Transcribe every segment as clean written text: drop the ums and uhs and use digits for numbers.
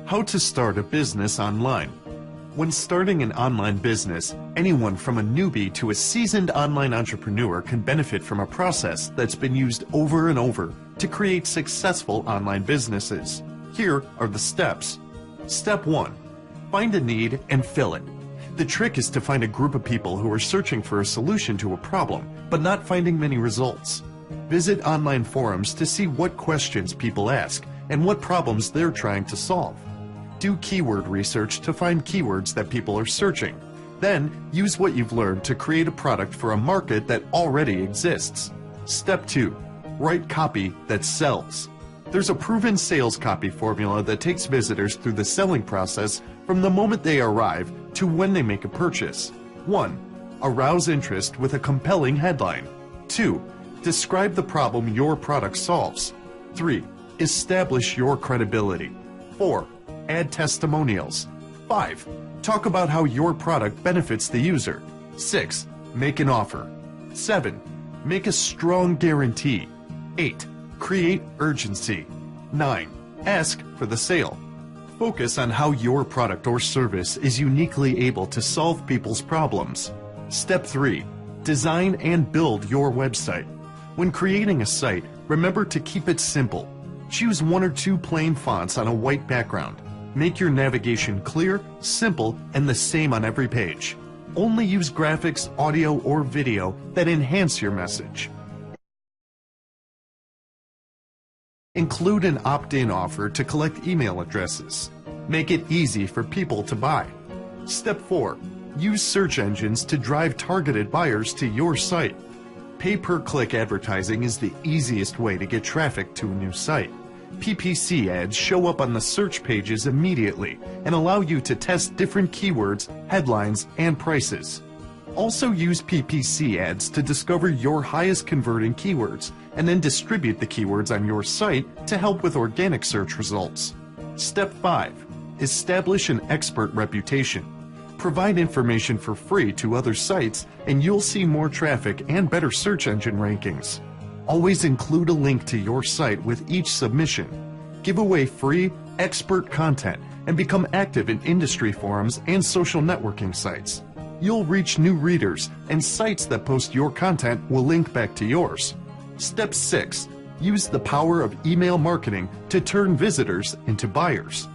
How to start a business online. When starting an online business, anyone from a newbie to a seasoned online entrepreneur can benefit from a process that's been used over and over to create successful online businesses. Here are the steps. Step 1. Find a need and fill it. The trick is to find a group of people who are searching for a solution to a problem, but not finding many results. Visit online forums to see what questions people ask and what problems they're trying to solve. Do keyword research to find keywords that people are searching. Then, use what you've learned to create a product for a market that already exists. Step 2. Write copy that sells. There's a proven sales copy formula that takes visitors through the selling process from the moment they arrive to when they make a purchase. 1. Arouse interest with a compelling headline. 2. Describe the problem your product solves. 3. Establish your credibility. 4. Add testimonials. 5. Talk about how your product benefits the user. 6. Make an offer. 7. Make a strong guarantee. 8. Create urgency. 9. Ask for the sale. Focus on how your product or service is uniquely able to solve people's problems. Step 3. Design and build your website. When creating a site, remember to keep it simple. Choose 1 or 2 plain fonts on a white background. Make your navigation clear, simple, and the same on every page. Only use graphics, audio, or video that enhance your message. Include an opt-in offer to collect email addresses. Make it easy for people to buy. Step 4. Use search engines to drive targeted buyers to your site. Pay-per-click advertising is the easiest way to get traffic to a new site. PPC ads show up on the search pages immediately and allow you to test different keywords, headlines, and prices. Also use PPC ads to discover your highest converting keywords and then distribute the keywords on your site to help with organic search results. Step 5. Establish an expert reputation. Provide information for free to other sites and you'll see more traffic and better search engine rankings. Always include a link to your site with each submission. Give away free, expert content and become active in industry forums and social networking sites. You'll reach new readers, and sites that post your content will link back to yours. Step 6. Use the power of email marketing to turn visitors into buyers.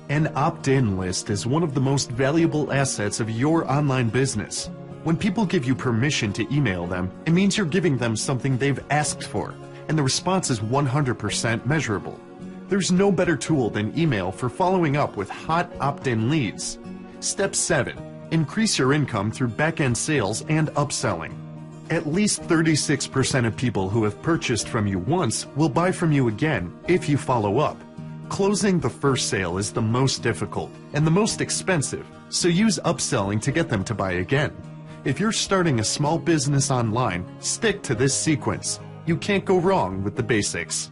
An opt-in list is one of the most valuable assets of your online business. When people give you permission to email them, it means you're giving them something they've asked for, and the response is 100% measurable. There's no better tool than email for following up with hot opt-in leads. Step 7. Increase your income through back-end sales and upselling. At least 36% of people who have purchased from you once will buy from you again if you follow up. Closing the first sale is the most difficult and the most expensive, so use upselling to get them to buy again. If you're starting a small business online, stick to this sequence. You can't go wrong with the basics.